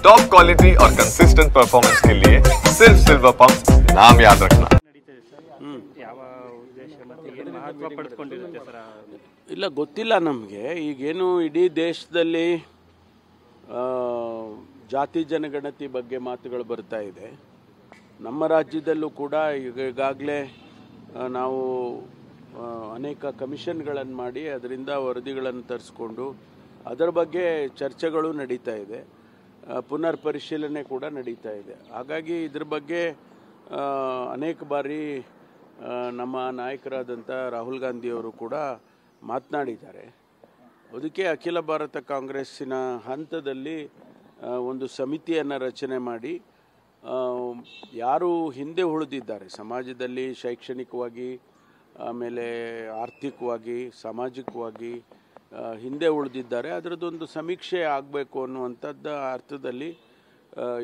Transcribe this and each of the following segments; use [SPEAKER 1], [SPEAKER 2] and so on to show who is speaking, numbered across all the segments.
[SPEAKER 1] Top quality और consistent performance के लिए सिर्फ सिल्वर पंप नाम याद रखना।
[SPEAKER 2] ಇಲ್ಲ ಗೊತ್ತಿಲ್ಲ ನಮಗೆ ಈಗೇನು ಇಡೀ ದೇಶದಲ್ಲಿ ಜಾತಿ ಜನಗಣತಿ ಬಗ್ಗೆ ಮಾತುಗಳು ಬರ್ತಾ ಇದೆ. ನಮ್ಮ ರಾಜ್ಯದಲ್ಲೂ ಕೂಡ ಈಗಾಗಲೇ ನಾವು ಅನೇಕ ಕಮಿಷನ್ಗಳನ್ನು ಮಾಡಿ ಅದರಿಂದ ವರದಿಗಳನ್ನು ತರಿಸ್ಕೊಂಡು ಅದರ ಬಗ್ಗೆ ಚರ್ಚೆಗಳು ನಡೀತಾ ಇದೆ, ಪುನರ್ ಪರಿಶೀಲನೆ ಕೂಡ ನಡೀತಾ ಇದೆ. ಹಾಗಾಗಿ ಇದ್ರ ಬಗ್ಗೆ ಅನೇಕ ಬಾರಿ ನಮ್ಮ ನಾಯಕರಾದಂಥ ರಾಹುಲ್ ಗಾಂಧಿಯವರು ಕೂಡ ಮಾತನಾಡಿದ್ದಾರೆ. ಅದಕ್ಕೆ ಅಖಿಲ ಭಾರತ ಕಾಂಗ್ರೆಸ್ಸಿನ ಹಂತದಲ್ಲಿ ಒಂದು ಸಮಿತಿಯನ್ನು ರಚನೆ ಮಾಡಿ ಯಾರು ಹಿಂದೆ ಉಳಿದಿದ್ದಾರೆ ಸಮಾಜದಲ್ಲಿ, ಶೈಕ್ಷಣಿಕವಾಗಿ, ಆಮೇಲೆ ಆರ್ಥಿಕವಾಗಿ, ಸಾಮಾಜಿಕವಾಗಿ ಹಿಂದೆ ಉಳಿದಿದ್ದಾರೆ, ಅದರದ್ದೊಂದು ಸಮೀಕ್ಷೆ ಆಗಬೇಕು ಅನ್ನುವಂಥದ್ದು ಅರ್ಥದಲ್ಲಿ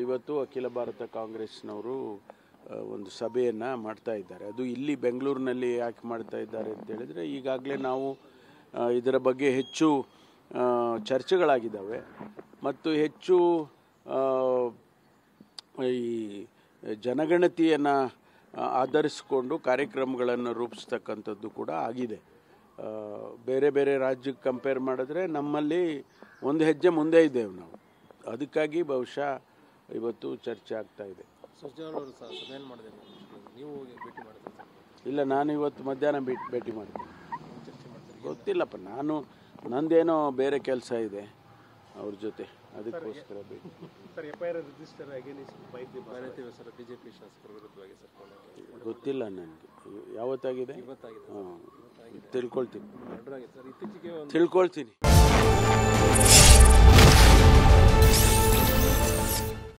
[SPEAKER 2] ಇವತ್ತು ಅಖಿಲ ಭಾರತ ಕಾಂಗ್ರೆಸ್ನವರು ಒಂದು ಸಭೆಯನ್ನು ಮಾಡ್ತಾ ಇದ್ದಾರೆ. ಅದು ಇಲ್ಲಿ ಬೆಂಗಳೂರಿನಲ್ಲಿ ಯಾಕೆ ಮಾಡ್ತಾ ಇದ್ದಾರೆ ಅಂತ ಹೇಳಿದರೆ, ಈಗಾಗಲೇ ನಾವು ಇದರ ಬಗ್ಗೆ ಹೆಚ್ಚು ಚರ್ಚೆಗಳಾಗಿದ್ದಾವೆ ಮತ್ತು ಹೆಚ್ಚು ಈ ಜನಗಣತಿಯನ್ನು ಆಧರಿಸಿಕೊಂಡು ಕಾರ್ಯಕ್ರಮಗಳನ್ನು ರೂಪಿಸ್ತಕ್ಕಂಥದ್ದು ಕೂಡ ಆಗಿದೆ. ಬೇರೆ ಬೇರೆ ರಾಜ್ಯಕ್ಕೆ ಕಂಪೇರ್ ಮಾಡಿದ್ರೆ ನಮ್ಮಲ್ಲಿ ಒಂದು ಹೆಜ್ಜೆ ಮುಂದೆ ಇದ್ದೇವೆ ನಾವು. ಅದಕ್ಕಾಗಿ ಬಹುಶಃ ಇವತ್ತು ಚರ್ಚೆ ಆಗ್ತಾ ಇದೆ. ಇಲ್ಲ, ನಾನು ಇವತ್ತು ಮಧ್ಯಾಹ್ನ ಭೇಟಿ ಮಾಡ್ತೀನಿ. ಗೊತ್ತಿಲ್ಲಪ್ಪ, ನಂದೇನೋ ಬೇರೆ ಕೆಲಸ ಇದೆ ಅವ್ರ ಜೊತೆ, ಅದಕ್ಕೋಸ್ಕರ ಭೇಟಿ. ಗೊತ್ತಿಲ್ಲ ನನಗೆ ಯಾವತ್ತಾಗಿದೆ, ತಿಳ್ಕೊಳ್ತೀನಿ.